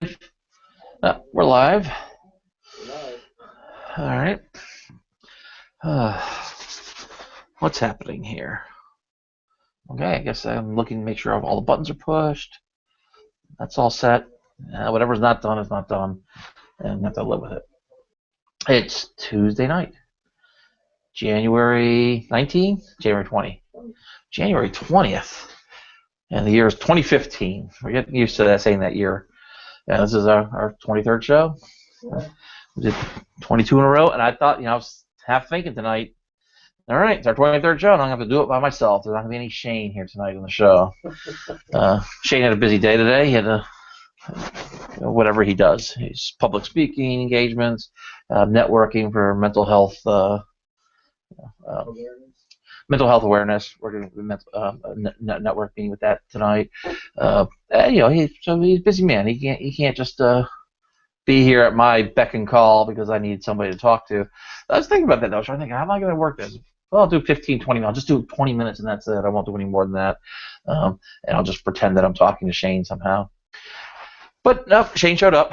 We're live. Live. All right. Uh, what's happening here? Okay, I guess I'm looking to make sure all the buttons are pushed. That's all set. Whatever's not done is not done, and I have to live with it. It's Tuesday night, January 19th, January 20th, January 20th, and the year is 2015. We're getting used to that saying that year. And this is our 23rd show. We did 22 in a row, and I thought, I was half thinking tonight, all right, it's our 23rd show, and I'm going to have to do it by myself. There's not going to be any Shane here tonight on the show. Shane had a busy day today. He had whatever he does. He's public speaking engagements, networking for mental health awareness. We're going to networking with that tonight. He's a busy man. He can't just be here at my beck and call because I need somebody to talk to. I was thinking about that though. I was thinking, how am I going to work this? Well, I'll do 15, 20 minutes. I'll just do 20 minutes and that's it. I won't do any more than that. And I'll just pretend that I'm talking to Shane somehow. But no, Shane showed up.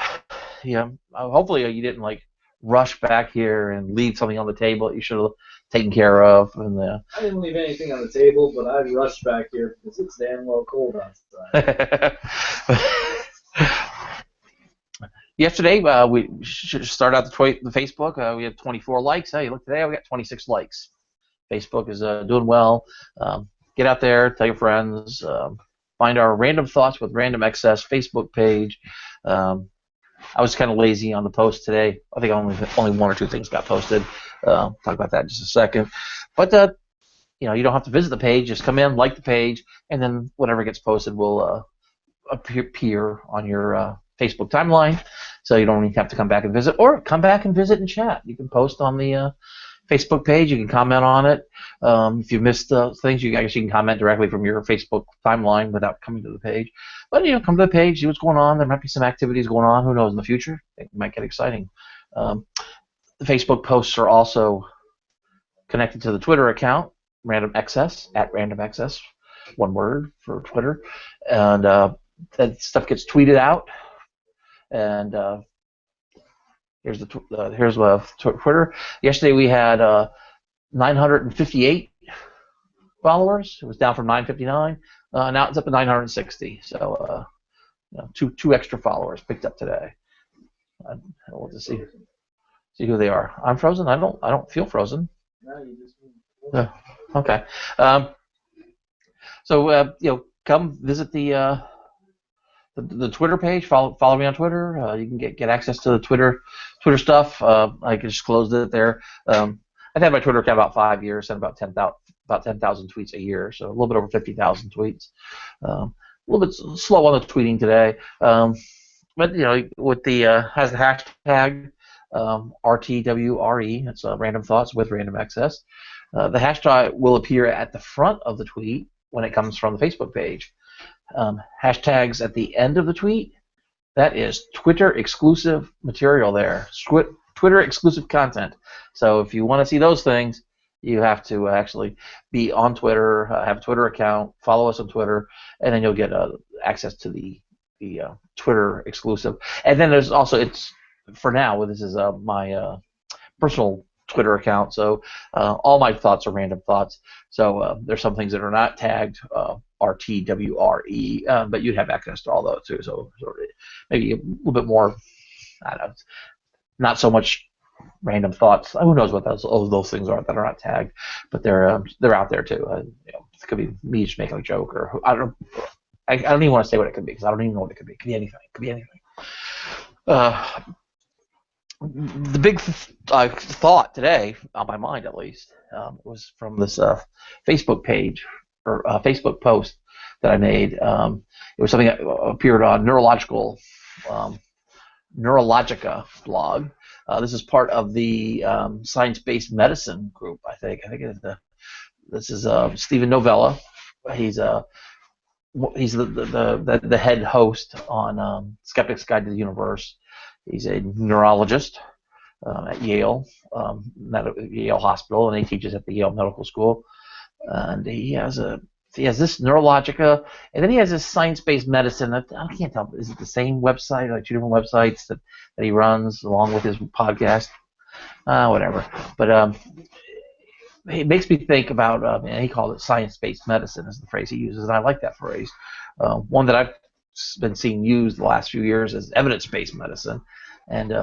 Yeah. Hopefully you didn't rush back here and leave something on the table that you should have taken care of. And I didn't leave anything on the table, but I rushed back here because it's damn well cold outside. Yesterday, we should start out the Facebook. We had 24 likes. Hey, look, today we got 26 likes. Facebook is doing well. Get out there, tell your friends. Find our Random Thoughts with Random Access Facebook page. I was kind of lazy on the post today. I think only one or two things got posted. Talk about that in just a second. But you don't have to visit the page. Just come in, like the page, and then whatever gets posted will appear on your Facebook timeline, so you don't even have to come back and visit, or come back and visit and chat. You can post on the Facebook page. You can comment on it. If you missed things, you can comment directly from your Facebook timeline without coming to the page. But come to the page, see what's going on. There might be some activities going on. Who knows in the future? It might get exciting. The Facebook posts are also connected to the Twitter account, Random Access, at Random Access, one word for Twitter, and that stuff gets tweeted out. And here's Twitter. Yesterday we had 958 followers. It was down from 959. Now it's up to 960. So two extra followers picked up today. We'll just see who they are. I'm frozen. I don't feel frozen. No, you just. Okay. Come visit the Twitter page. Follow me on Twitter. You can get access to the Twitter stuff. I just closed it there. I've had my Twitter account about 5 years, and about 10,000 tweets a year, so a little bit over 50,000 tweets. A little bit slow on the tweeting today, but with the has the hashtag RTWRE. It's Random Thoughts with Random Access. The hashtag will appear at the front of the tweet when it comes from the Facebook page. Hashtags at the end of the tweet, that is Twitter exclusive material there. Twitter exclusive content. So if you want to see those things, you have to actually be on Twitter, have a Twitter account, follow us on Twitter, and then you'll get access to the Twitter exclusive. And then there's also, for now, this is my personal Twitter account, so all my thoughts are random thoughts. So there's some things that are not tagged RTWRE, but you'd have access to all those too. So maybe a little bit more, I don't know, not so much random thoughts. Who knows what those things are that are not tagged, but they're out there too. It could be me just making a joke, or I don't even want to say what it could be because I don't even know what it could be. It could be anything. It could be anything. The big thought today, on my mind at least, was from this Facebook page or Facebook post that I made. It was something that appeared on Neurologica blog. This is part of the science-based medicine group. I think this is Steven Novella. He's the head host on Skeptic's Guide to the Universe. He's a neurologist at Yale Hospital, and he teaches at the Yale Medical School. And he has a he has this Neurologica, and then he has this science-based medicine. I can't tell. Is it the same website, like two different websites that he runs along with his podcast? Whatever. But it makes me think about, and he called it science-based medicine is the phrase he uses, and I like that phrase. One that I've been seeing used the last few years is evidence-based medicine, and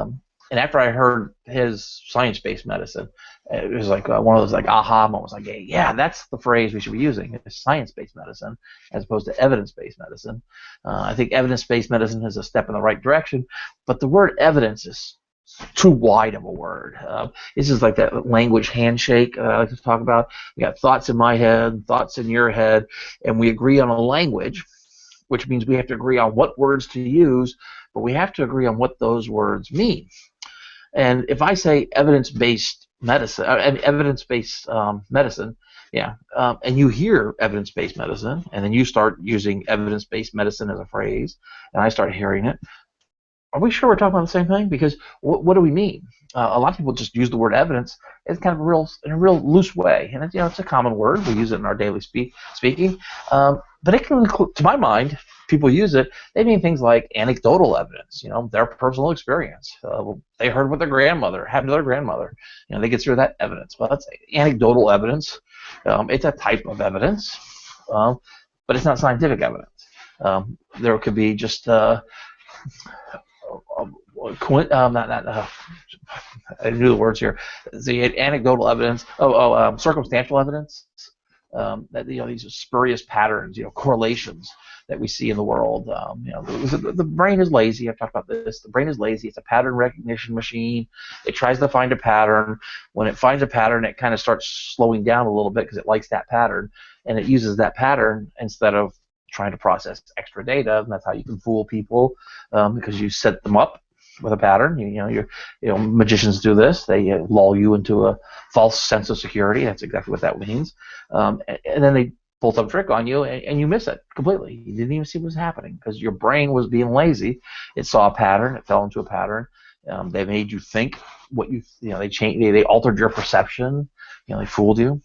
after I heard his science-based medicine, it was like one of those like aha moments. Like, yeah, that's the phrase we should be using. It's science-based medicine as opposed to evidence-based medicine. I think evidence-based medicine is a step in the right direction, but the word evidence is too wide of a word. This is like that language handshake I like to talk about. We got thoughts in my head, thoughts in your head, and we agree on a language, which means we have to agree on what words to use, but we have to agree on what those words mean. And if I say evidence-based medicine, medicine, yeah, and you hear evidence-based medicine, and then you start using evidence-based medicine as a phrase, and I start hearing it, are we sure we're talking about the same thing? Because what do we mean? A lot of people just use the word evidence as kind of in a real loose way, and it's a common word. We use it in our daily speaking, but it can include, to my mind, people use it. They mean things like anecdotal evidence, their personal experience. They heard what their grandmother happened to their grandmother. They consider that evidence. Well, that's anecdotal evidence. It's a type of evidence, but it's not scientific evidence. There could be just I knew the words here. The anecdotal evidence, circumstantial evidence, that these are spurious patterns, correlations that we see in the world. The brain is lazy. I've talked about this. The brain is lazy. It's a pattern recognition machine. It tries to find a pattern. When it finds a pattern, it kind of starts slowing down a little bit because it likes that pattern, and it uses that pattern instead of trying to process extra data, and that's how you can fool people, because you set them up with a pattern. Magicians do this. They lull you into a false sense of security. That's exactly what that means. And then they pull some trick on you, and you miss it completely. You didn't even see what was happening because your brain was being lazy. It saw a pattern. It fell into a pattern. They made you think what they changed. They altered your perception. They fooled you.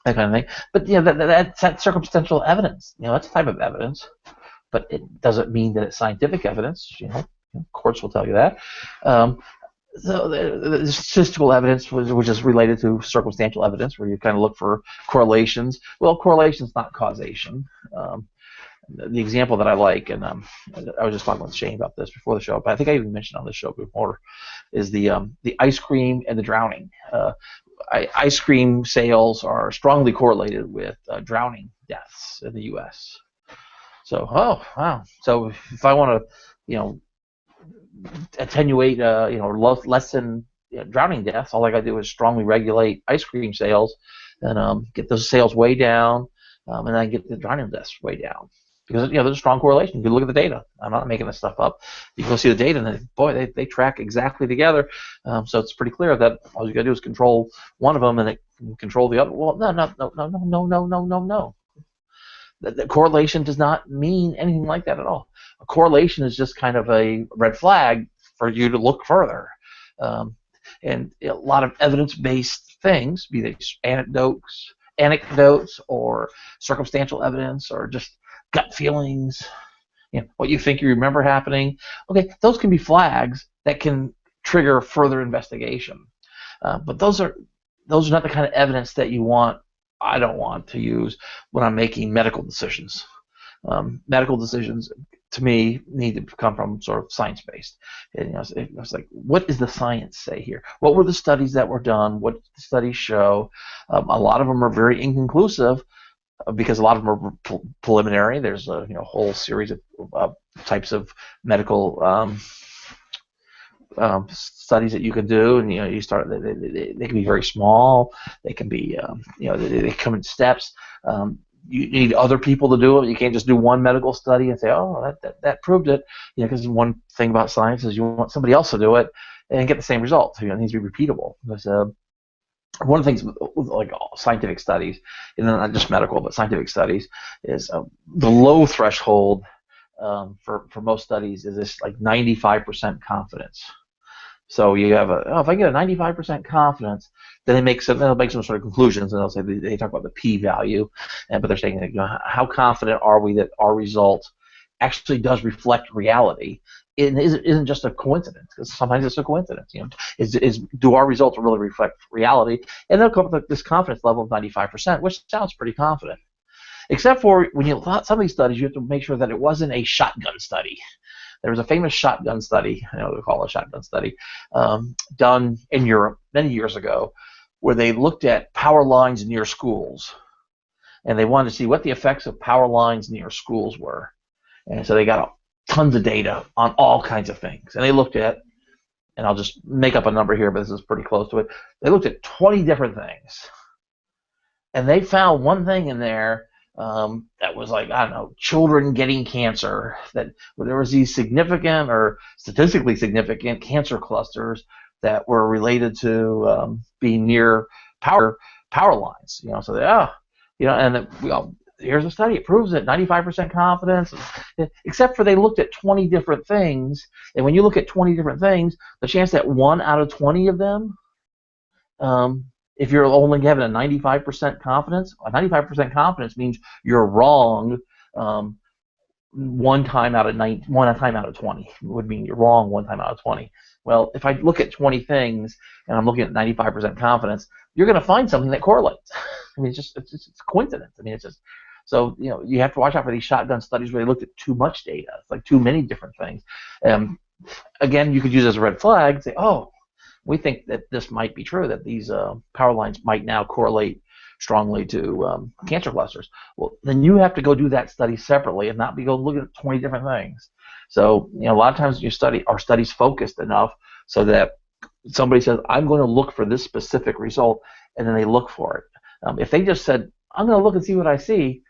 That kind of thing. But that's circumstantial evidence. That's a type of evidence, but it doesn't mean that it's scientific evidence. Courts will tell you that. So the statistical evidence, which is related to circumstantial evidence, where you kind of look for correlations. Well, correlation's not causation. The example that I like, and I was just talking with Shane about this before the show, but I think I even mentioned on the show before, is the ice cream and the drowning. Ice cream sales are strongly correlated with drowning deaths in the U.S. So, wow. So if I want to, attenuate, lessen drowning deaths, all I got to do is strongly regulate ice cream sales and get those sales way down, and then get the drowning deaths way down. Because there's a strong correlation. You can look at the data. I'm not making this stuff up. You can go see the data, and boy, they track exactly together. So it's pretty clear that all you got to do is control one of them, and it can control the other. Well, no. The correlation does not mean anything like that at all. A correlation is just kind of a red flag for you to look further. And a lot of evidence-based things, be they anecdotes or circumstantial evidence or just gut feelings, what you think you remember happening. Okay, those can be flags that can trigger further investigation. But those are not the kind of evidence that I don't want to use when I'm making medical decisions. Medical decisions, to me, need to come from sort of science-based. It's like, what does the science say here? What were the studies that were done? What did the studies show? A lot of them are very inconclusive, because a lot of them are preliminary. There's a whole series of types of medical studies that you can do, and you start. They can be very small. They can be they come in steps. You need other people to do it. You can't just do one medical study and say, oh, that proved it. Because one thing about science is you want somebody else to do it and get the same result. It needs to be repeatable. Because one of the things with like scientific studies, and not just medical, but scientific studies, is the low threshold for most studies is this like 95% confidence. So you have if I get a 95% confidence, then they'll make some sort of conclusions, and they'll say they talk about the p-value, but they're saying, how confident are we that our result actually does reflect reality? It isn't just a coincidence, because sometimes it's a coincidence. Do our results really reflect reality? And they'll come up with this confidence level of 95%, which sounds pretty confident. Except for when you some of these studies, you have to make sure that it wasn't a shotgun study. There was a famous shotgun study, I know they call it a shotgun study, done in Europe many years ago, where they looked at power lines near schools, and they wanted to see what the effects of power lines near schools were. And so they got tons of data on all kinds of things. And they looked at, and I'll just make up a number here, but this is pretty close to it. They looked at 20 different things. And they found one thing in there that was like, I don't know, children getting cancer, that there was these significant or statistically significant cancer clusters that were related to being near power lines. So here's a study. It proves it, 95% confidence, except for they looked at 20 different things. And when you look at 20 different things, the chance that 1 out of 20 of them, if you're only having a 95% confidence, a 95% confidence means you're wrong one time out of 20 would mean you're wrong 1 time out of 20. Well, if I look at 20 things and I'm looking at 95% confidence, you're going to find something that correlates. I mean, it's a coincidence. I mean, it's just so you have to watch out for these shotgun studies where they looked at too much data, like too many different things. Again, you could use it as a red flag, say, oh, we think that this might be true, that these power lines might now correlate strongly to cancer clusters. Well, then you have to go do that study separately and not be go looking at 20 different things. So a lot of times our study's focused enough so that somebody says, I'm going to look for this specific result, and then they look for it. If they just said, I'm going to look and see what I see,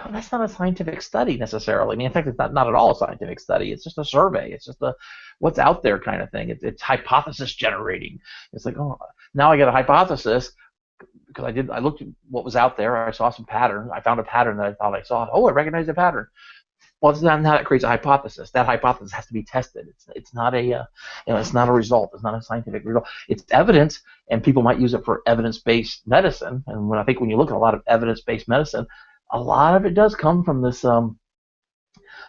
that's not a scientific study necessarily. I mean, in fact, it's not at all a scientific study. It's just a survey. It's just a what's out there kind of thing. It's hypothesis generating. It's like, oh, now I get a hypothesis because I looked at what was out there. I saw some pattern. I found a pattern that I thought I saw. Oh, I recognize the pattern. Well, it's not how it creates a hypothesis. That hypothesis has to be tested. It's not it's not a result. It's not a scientific result. It's evidence, and people might use it for evidence-based medicine. And when you look at a lot of evidence-based medicine, a lot of it does come from this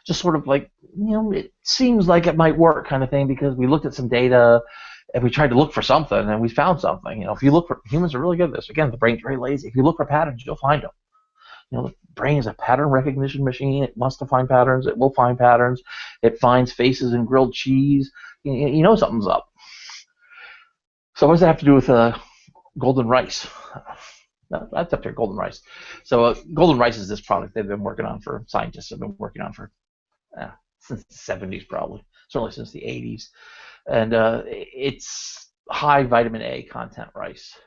just sort of like, it seems like it might work kind of thing, because we looked at some data and we tried to look for something and we found something. If you look for, humans are really good at this. Again, the brain's very lazy. If you look for patterns, you'll find them. The brain is a pattern recognition machine. It wants to find patterns. It will find patterns. It finds faces in grilled cheese. You know something's up. So what does that have to do with golden rice? No, that's up there, golden rice. So golden rice is this product scientists have been working on for since the 70s probably, certainly since the 80s. And it's high vitamin A content rice.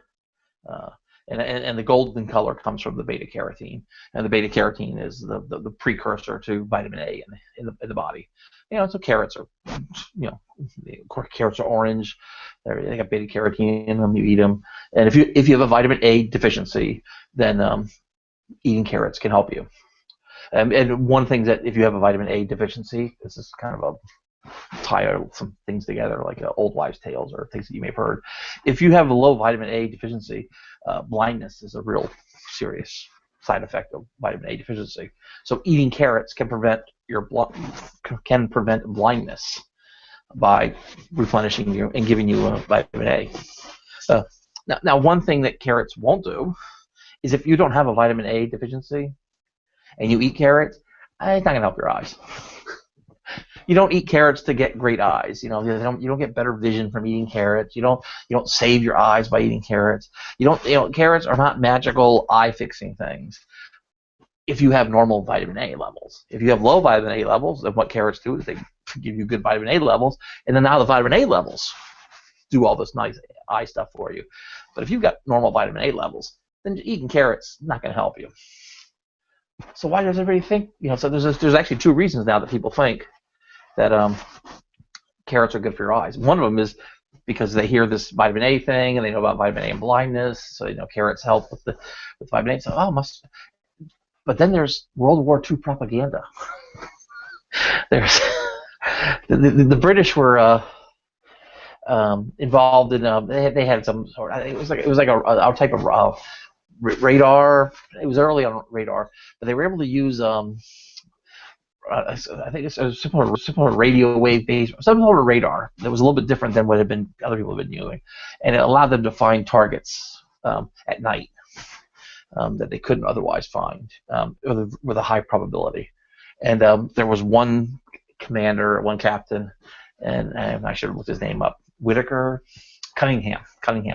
And the golden color comes from the beta carotene, and the beta carotene is the precursor to vitamin A in the body. So carrots are, carrots are orange. They got beta carotene in them. You eat them, and if you have a vitamin A deficiency, then eating carrots can help you. And one thing that if you have a vitamin A deficiency, this is kind of tie some things together, like old wives' tales or things that you may have heard. If you have a low vitamin A deficiency, blindness is a real serious side effect of vitamin A deficiency. So eating carrots can prevent blindness by replenishing you and giving you vitamin A. Now, one thing that carrots won't do is if you don't have a vitamin A deficiency and you eat carrots, it's not going to help your eyes. You don't eat carrots to get great eyes. You don't get better vision from eating carrots. You don't save your eyes by eating carrots. Carrots are not magical eye-fixing things. If you have normal vitamin A levels, if you have low vitamin A levels, then what carrots do is they give you good vitamin A levels, and then now the vitamin A levels do all this nice eye stuff for you. But if you've got normal vitamin A levels, then eating carrots is not going to help you. So why does everybody think? So there's actually two reasons now that people think that carrots are good for your eyes. One of them is because they hear this vitamin A thing and they know about vitamin A and blindness, so carrots help with vitamin A. So but then there's World War II propaganda. There's the British were involved in. They had some sort. It was like a type of radar. It was early on radar, but they were able to use. I think it's a similar radio wave based, some sort of radar that was a little bit different than what had been other people had been using, and it allowed them to find targets at night that they couldn't otherwise find with a high probability. And there was one commander, one captain, and I should have looked his name up. Whitaker, Cunningham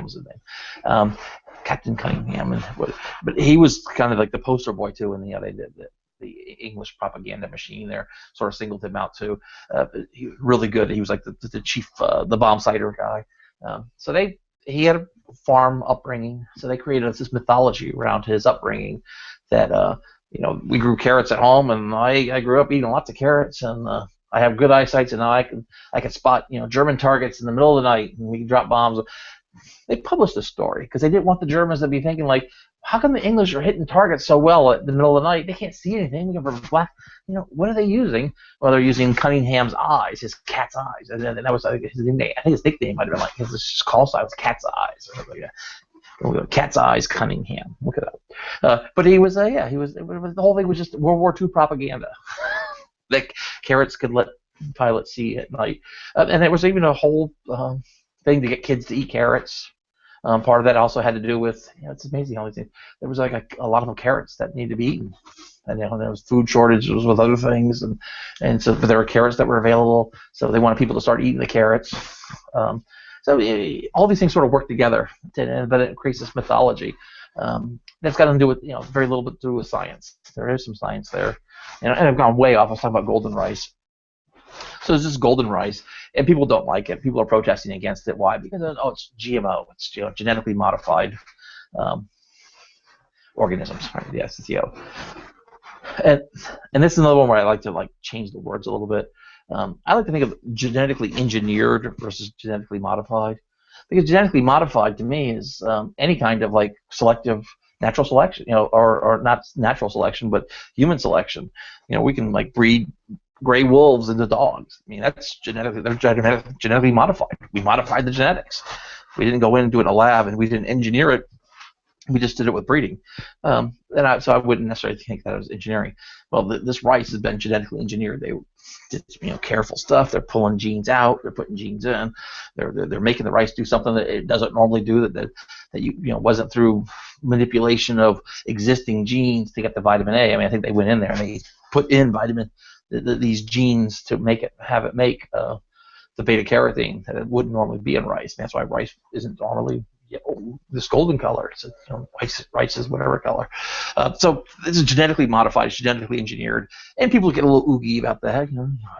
was his name. Captain Cunningham, but he was kind of like the poster boy too. And they did the English propaganda machine there sort of singled him out too. He was really good. He was like the chief, the bomb sighter guy. He had a farm upbringing, so they created this mythology around his upbringing that we grew carrots at home, and I grew up eating lots of carrots, and I have good eyesight, and now I can spot German targets in the middle of the night, and we can drop bombs. They published this story because they didn't want the Germans to be thinking like, how come the English are hitting targets so well at the middle of the night? They can't see anything. We have black. What are they using? Well, they're using Cunningham's eyes, his cat's eyes, and that was his nickname. I think his nickname might have been like his call sign was Cat's Eyes or something like that. Cat's Eyes Cunningham. Look it up. But he was the whole thing was just World War II propaganda. Like carrots could let pilots see at night, and there was even a whole thing to get kids to eat carrots. Part of that also had to do with, it's amazing how there was like a lot of carrots that needed to be eaten, and there was food shortages with other things, and so there were carrots that were available, so they wanted people to start eating the carrots. So all these things sort of work together, but it creates this mythology that's got to do with very little bit to do with science. There is some science there, and I've gone way off. I was talking about golden rice. So there's this golden rice, and people don't like it. People are protesting against it. Why? Because it's GMO. It's genetically modified organisms. Right? The SCO. And this is another one where I like to change the words a little bit. I like to think of genetically engineered versus genetically modified, because genetically modified to me is any kind of selective natural selection, or not natural selection, but human selection. We can breed gray wolves into dogs. I mean, that's they're genetically modified. We modified the genetics. We didn't go in and do it in a lab, and we didn't engineer it. We just did it with breeding. So I wouldn't necessarily think that was engineering. Well, this rice has been genetically engineered. They did careful stuff. They're pulling genes out. They're putting genes in. They're making the rice do something that it doesn't normally do. That wasn't through manipulation of existing genes to get the vitamin A. I mean, I think they went in there and they put in these genes to have it make the beta carotene that it wouldn't normally be in rice. And that's why rice isn't normally this golden color. It's rice is whatever color. So this is genetically modified, it's genetically engineered, and people get a little oogie about that.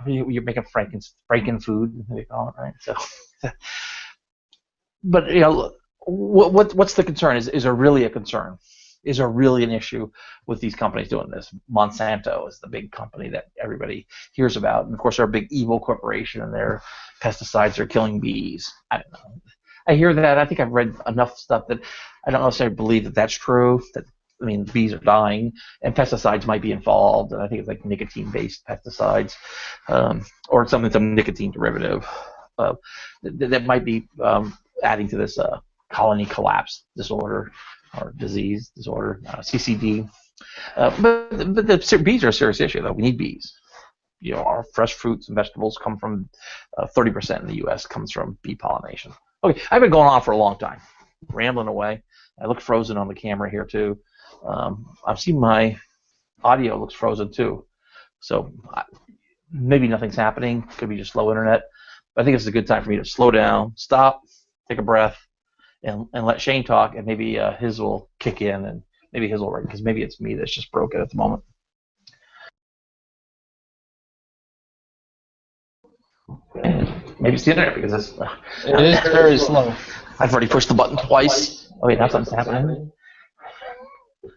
You're making Franken food, they call it, right? So, but what's the concern? Is there really a concern? Is there really an issue with these companies doing this? Monsanto is the big company that everybody hears about, and of course they're a big evil corporation, and their pesticides are killing bees. I don't know. I hear that. I think I've read enough stuff that I don't necessarily believe that that's true. Bees are dying, and pesticides might be involved. And I think it's like nicotine-based pesticides, or some nicotine derivative that might be adding to this colony collapse disorder or disease disorder, CCD. But the bees are a serious issue, though. We need bees. Our fresh fruits and vegetables come from 30% in the U.S. comes from bee pollination. Okay, I've been going on for a long time, rambling away. I look frozen on the camera here too. I've seen my audio looks frozen too. So maybe nothing's happening. Could be just slow internet. But I think it's a good time for me to slow down, stop, take a breath, and let Shane talk, and maybe his will kick in, and maybe his will ring, because maybe it's me that's just broken at the moment. Maybe it's the internet, because it is very slow. I've already pushed the button twice. Oh wait, now something's happening.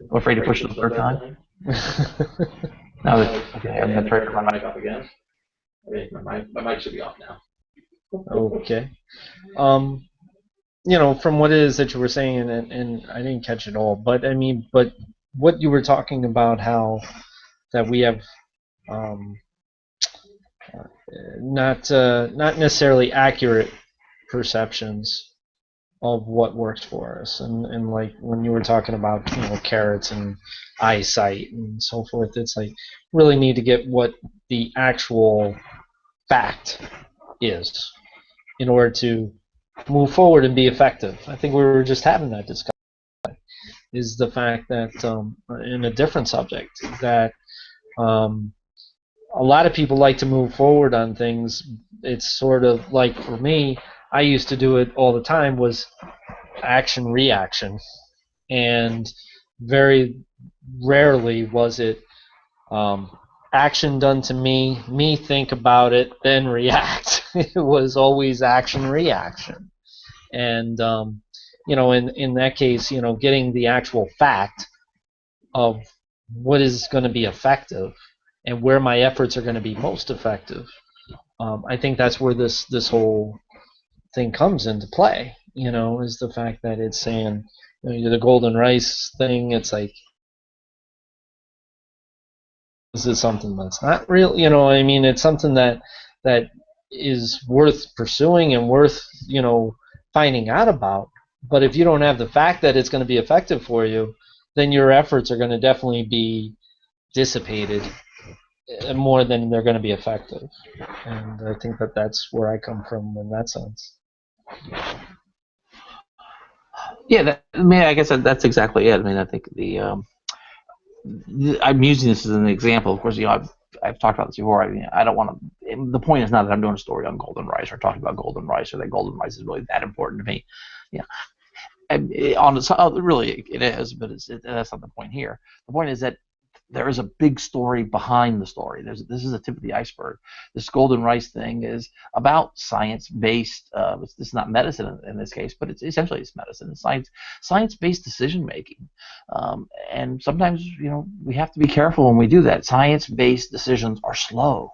I'm afraid to push it the third time. Okay, I'm gonna try to turn my mic off again. Okay, my mic should be off now. Okay. From what it is that you were saying, and I didn't catch it all, but what you were talking about, how that we have not necessarily accurate perceptions of what works for us. And like when you were talking about, carrots and eyesight and so forth, it's like really need to get what the actual fact is in order to move forward and be effective. I think we were just having that discussion, is the fact that in a different subject, that a lot of people like to move forward on things. It's sort of like, for me, I used to do it all the time, was action reaction, and very rarely was it action done to me think about it, then react. It was always action reaction. And in that case, getting the actual fact of what is going to be effective and where my efforts are going to be most effective. I think that's where this whole thing comes into play. Is the fact that it's saying, the golden rice thing. It's like, this is something that's not real. It's something that is worth pursuing and worth finding out about. But if you don't have the fact that it's going to be effective for you, then your efforts are going to definitely be dissipated more than they're going to be effective. And I think that that's where I come from in that sense. Yeah, I guess that's exactly it. I think I'm using this as an example. Of course, I've talked about this before. I don't want to. The point is not that I'm doing a story on golden rice or talking about golden rice, or that golden rice is really that important to me. Really it is, but that's not the point here. The point is that there is a big story behind the story. This is a tip of the iceberg. This golden rice thing is about science-based. It's not medicine in this case, but it's medicine. It's science-based decision making, and sometimes we have to be careful when we do that. Science-based decisions are slow.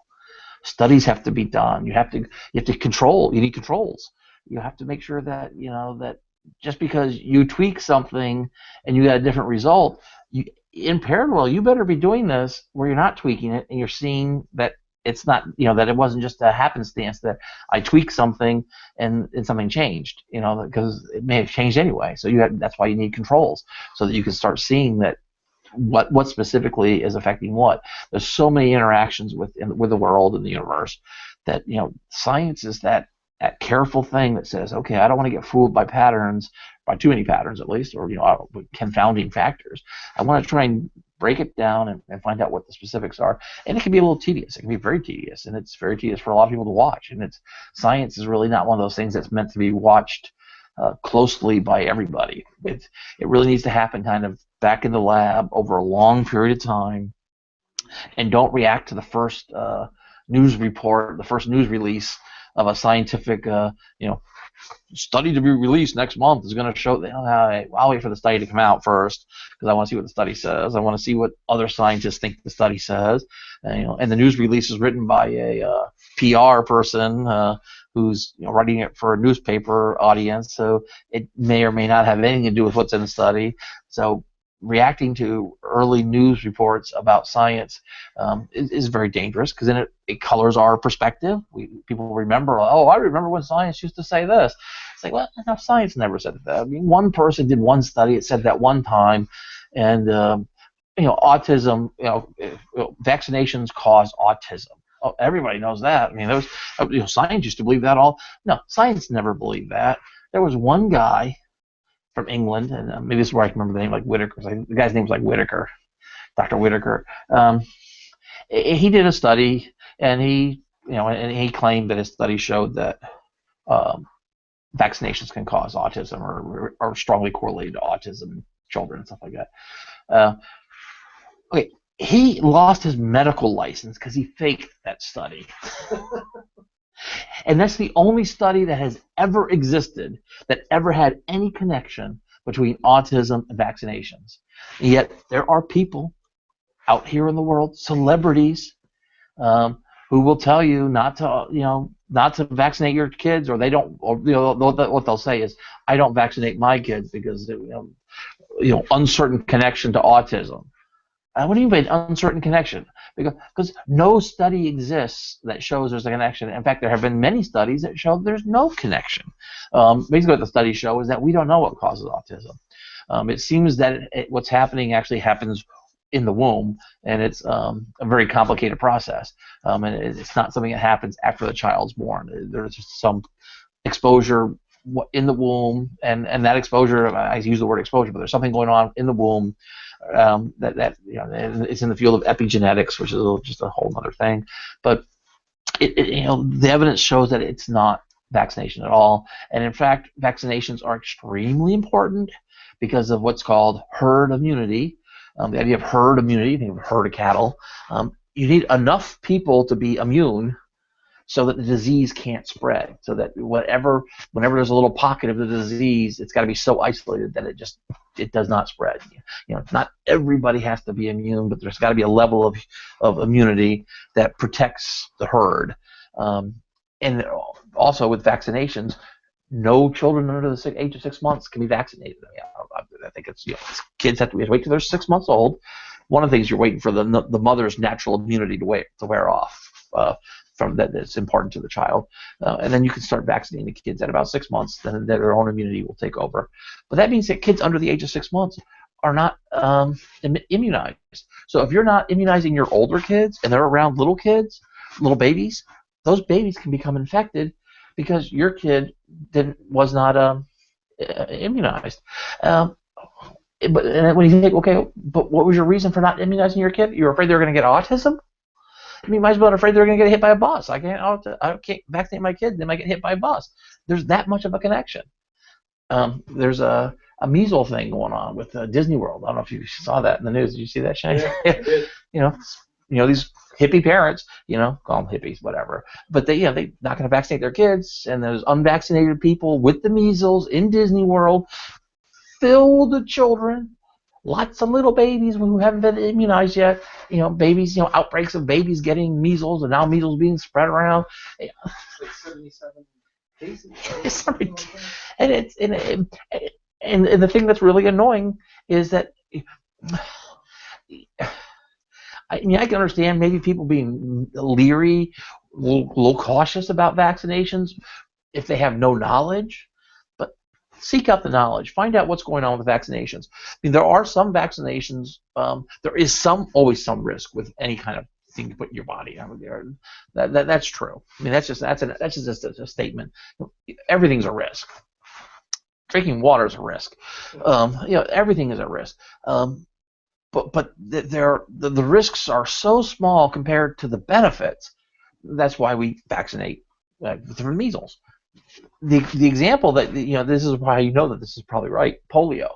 Studies have to be done. You have to control. You need controls. You have to make sure that that just because you tweak something and you got a different result, in parallel, you better be doing this where you're not tweaking it and you're seeing that it's not, that it wasn't just a happenstance that I tweaked something and something changed, because it may have changed anyway. So that's why you need controls, so that you can start seeing that what specifically is affecting what. There's so many interactions with the world and the universe that science is that careful thing that says, okay, I don't want to get fooled by patterns, by too many patterns at least, or confounding factors. I want to try and break it down and find out what the specifics are. And it can be a little tedious. It can be very tedious, and it's very tedious for a lot of people to watch. And science is really not one of those things that's meant to be watched closely by everybody. It really needs to happen kind of back in the lab over a long period of time, and don't react to the first news report, the first news release of a scientific, study to be released next month is going to show. I'll wait for the study to come out first, because I want to see what the study says. I want to see what other scientists think the study says. And the news release is written by a PR person who's writing it for a newspaper audience, so it may or may not have anything to do with what's in the study. So reacting to early news reports about science is very dangerous, because then it colors our perspective. People remember, I remember when science used to say this. It's like, well, no, science never said that. One person did one study, it said that one time, and autism, vaccinations cause autism. Oh, everybody knows that. Science used to believe that all. No, science never believed that. There was one guy from England, and maybe this is where I can remember the name, like Whitaker. The guy's name was like Whitaker, Dr. Whitaker. He did a study, and he claimed that his study showed that vaccinations can cause autism, or are strongly correlated to autism in children and stuff like that. Okay, he lost his medical license because he faked that study. And that's the only study that has ever existed that ever had any connection between autism and vaccinations. And yet there are people out here in the world, celebrities, who will tell you not to vaccinate your kids, or they don't. Or what they'll say is, I don't vaccinate my kids because uncertain connection to autism. What do you mean by an uncertain connection? because no study exists that shows there's a connection. In fact, there have been many studies that show there's no connection. Basically, what the studies show is that we don't know what causes autism. It seems that what's happening actually happens in the womb, and it's a very complicated process. And it's not something that happens after the child's born. There's just some exposure in the womb, and that exposure, I use the word exposure, but there's something going on in the womb that it's in the field of epigenetics, which is just a whole other thing. But the evidence shows that it's not vaccination at all, and in fact, vaccinations are extremely important because of what's called herd immunity. The idea of herd immunity, think of a herd of cattle. You need enough people to be immune so that the disease can't spread. So that whenever there's a little pocket of the disease, it's got to be so isolated that it does not spread. Not everybody has to be immune, but there's got to be a level of immunity that protects the herd. And also with vaccinations, no children under the age of 6 months can be vaccinated. I think it's kids have to wait till they're 6 months old. One of the things you're waiting for the mother's natural immunity to wear off. From that's important to the child, and then you can start vaccinating the kids at about 6 months. Then their own immunity will take over. But that means that kids under the age of 6 months are not immunized. So if you're not immunizing your older kids and they're around little kids, little babies, those babies can become infected because your kid was not immunized. But when you think, okay, but what was your reason for not immunizing your kid? You're afraid they were going to get autism? You might as well be afraid they're going to get hit by a bus. I can't vaccinate my kid, they might get hit by a bus. There's that much of a connection. There's a measles thing going on with Disney World. I don't know if you saw that in the news. Did you see that, Shane? Yeah, I did. These hippie parents, call them hippies, whatever. But they're not going to vaccinate their kids, and there's unvaccinated people with the measles in Disney World, filled with children. Lots of little babies who haven't been immunized yet. Babies, outbreaks of babies getting measles, and now measles being spread around. Like 77 cases. And the thing that's really annoying is that I can understand maybe people being leery, a little cautious about vaccinations if they have no knowledge. Seek out the knowledge. Find out what's going on with vaccinations. There are some vaccinations. There is always some risk with any kind of thing to put in your body. That's true. That's just a statement. Everything's a risk. Drinking water is a risk. Everything is a risk. But the risks are so small compared to the benefits. That's why we vaccinate for measles. The example that this is why that this is probably right. Polio.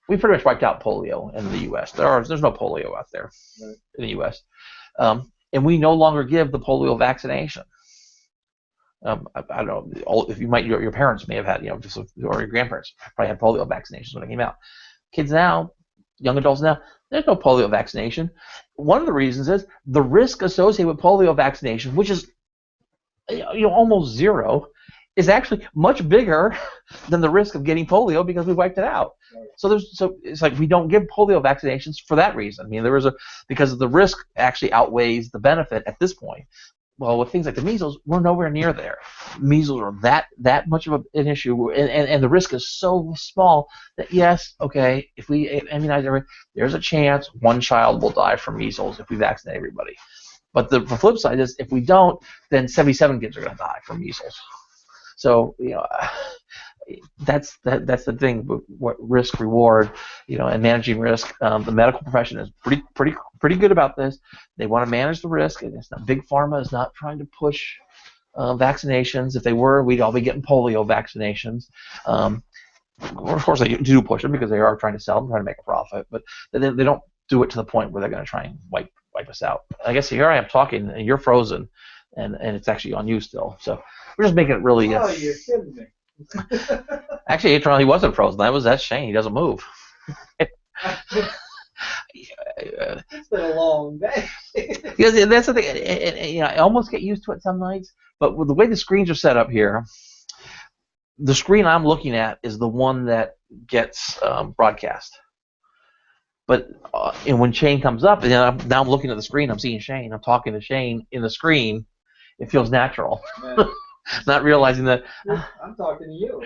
We pretty much wiped out polio in the U.S. There's no polio out there in the U.S. And we no longer give the polio vaccination. I don't know if your parents may have had or your grandparents probably had polio vaccinations when it came out. Kids now, young adults now, there's no polio vaccination. One of the reasons is the risk associated with polio vaccination, which is almost zero, is actually much bigger than the risk of getting polio because we wiped it out. So it's like we don't give polio vaccinations for that reason. Because the risk actually outweighs the benefit at this point. Well, with things like the measles, we're nowhere near there. Measles are that much of an issue, and the risk is so small that yes, okay, if we immunize everybody, there's a chance one child will die from measles if we vaccinate everybody. But the flip side is if we don't, then 77 kids are going to die from measles. So that's the thing. What risk reward, and managing risk. The medical profession is pretty good about this. They want to manage the risk, and it's not big pharma is not trying to push vaccinations. If they were, we'd all be getting polio vaccinations. Of course, they do push them because they are trying to sell them, trying to make a profit. But they don't do it to the point where they're going to try and wipe us out. I guess here I am talking, and you're frozen, and it's actually on you still. So we're just making it really. Oh, you're kidding me. Actually, he wasn't frozen. That's Shane. He doesn't move. It's been a long day. Because that's the thing. I almost get used to it some nights, but with the way the screens are set up here, the screen I'm looking at is the one that gets broadcast. But and when Shane comes up, and now I'm looking at the screen, I'm seeing Shane, I'm talking to Shane in the screen. It feels natural, Man, not realizing that. I'm talking to you.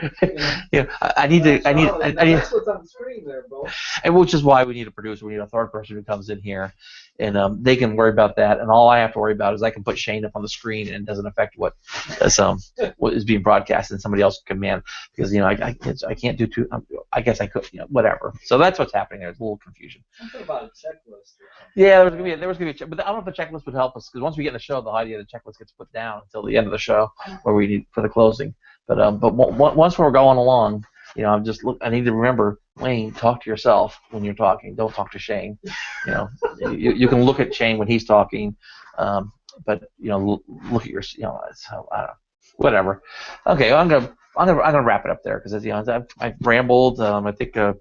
I need to. That's what's on the screen there, bro. And which is why we need a producer. We need a third person who comes in here, and they can worry about that. And all I have to worry about is I can put Shane up on the screen, and it doesn't affect what is being broadcast, and somebody else can command, because I can't do two. I guess I could, whatever. So that's what's happening there. It's a little confusion. Something about a checklist. Yeah, there was gonna be a check, but I don't know if the checklist would help us, because once we get in the show, the idea the checklist gets put down until the end of the show, where we need for the closing. But once we're going along, I need to remember, Wayne, talk to yourself when you're talking. Don't talk to Shane. You can look at Shane when he's talking, but look at your, it's, I don't know, whatever. Okay, I'm gonna wrap it up there, because I've rambled. I think the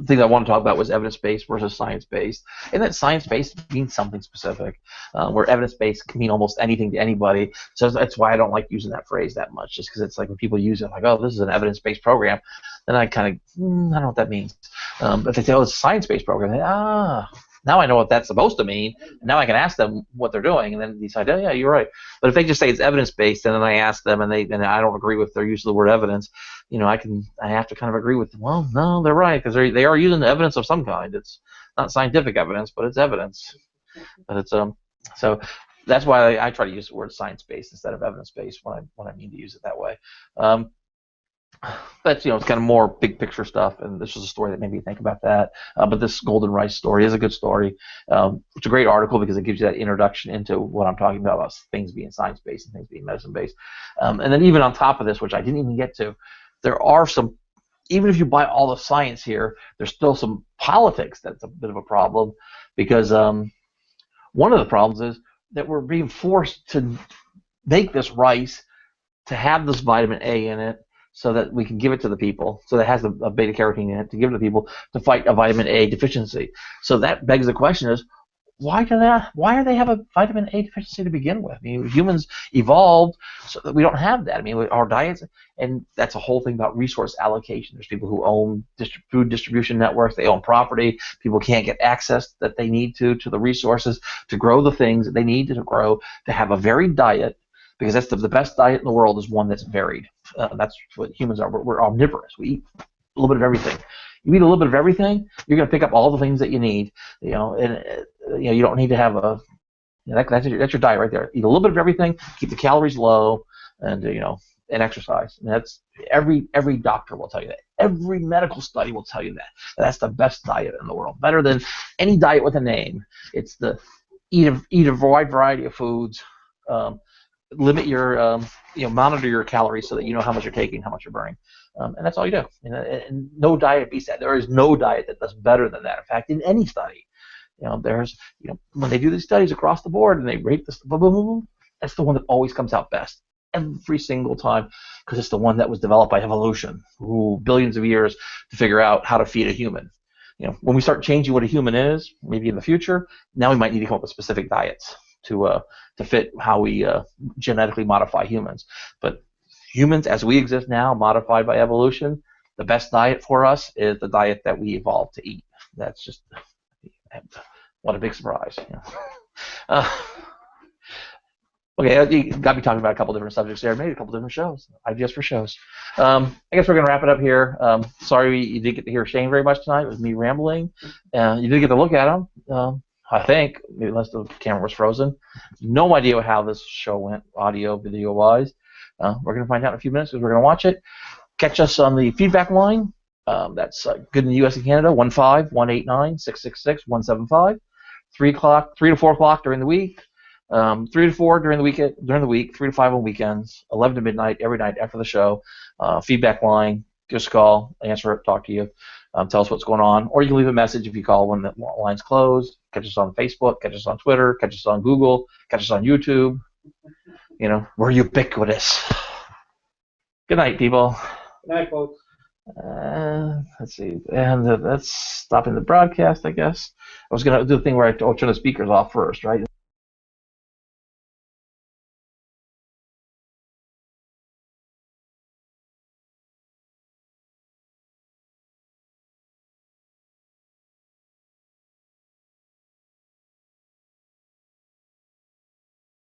thing I want to talk about was evidence-based versus science-based, and that science-based means something specific, where evidence-based can mean almost anything to anybody. So that's why I don't like using that phrase that much, just because it's like when people use it, like, oh, this is an evidence-based program, then I kind of, I don't know what that means. But if they say, oh, it's a science-based program, then, now I know what that's supposed to mean, and now I can ask them what they're doing, and then decide, oh, yeah, you're right. But if they just say it's evidence-based, and then I ask them, and I don't agree with their use of the word evidence, I have to kind of agree with them. Well, no, they're right, because they are using evidence of some kind. It's not scientific evidence, but it's evidence. But it's so that's why I try to use the word science-based instead of evidence-based when I mean to use it that way. But it's kind of more big picture stuff, and this was a story that made me think about that. But this golden rice story is a good story. It's a great article because it gives you that introduction into what I'm talking about things being science-based and things being medicine-based. And then even on top of this, which I didn't even get to, there are some, even if you buy all the science here, there's still some politics that's a bit of a problem, because one of the problems is that we're being forced to make this rice to have this vitamin A in it, so that we can give it to the people, so that it has a beta carotene in it to give to people to fight a vitamin A deficiency. So that begs the question is, why do they have a vitamin A deficiency to begin with? I mean, humans evolved so that we don't have that. I mean, our diets, and that's a whole thing about resource allocation. There's people who own food distribution networks, they own property, people can't get access that they need to the resources to grow the things that they need to grow, to have a varied diet, because that's the best diet in the world is one that's varied. That's what humans are. We're omnivorous. We eat a little bit of everything. You eat a little bit of everything, you're going to pick up all the things that you need. And you don't need to have that's your diet right there. Eat a little bit of everything, keep the calories low, and and exercise. And that's every doctor will tell you that. Every medical study will tell you that. That's the best diet in the world, better than any diet with a name. It's the eat a wide variety of foods. Limit your, monitor your calories so that you know how much you're taking, how much you're burning, and that's all you do. And no diet beats that. There is no diet that does better than that. In fact, in any study, there's, when they do these studies across the board and they rate this, boom, boom, boom, that's the one that always comes out best every single time, because it's the one that was developed by evolution, billions of years to figure out how to feed a human. When we start changing what a human is, maybe in the future, now we might need to come up with specific diets to fit how we genetically modify humans. But humans, as we exist now, modified by evolution, the best diet for us is the diet that we evolved to eat. That's just, what a big surprise. Okay, you got me talking about a couple different subjects there, maybe a couple different shows, ideas for shows. I guess we're going to wrap it up here. Sorry you didn't get to hear Shane very much tonight. It was me rambling. You did get to look at him. I think, maybe unless the camera was frozen. No idea how this show went, audio, video-wise. We're going to find out in a few minutes because we're going to watch it. Catch us on the feedback line. That's good in the U.S. and Canada, 1-5-189-666-175. 3 to 4 o'clock during the week. 3 to 4 during the week, 3 to 5 on weekends, 11 to midnight every night after the show. Feedback line, give us a call, answer it, talk to you. Tell us what's going on, or you can leave a message if you call when the line's closed. Catch us on Facebook, catch us on Twitter, catch us on Google, catch us on YouTube. We're ubiquitous. Good night, people. Good night, folks. Let's see, and that's stopping the broadcast, I guess. I was going to do the thing where I'll turn the speakers off first, right?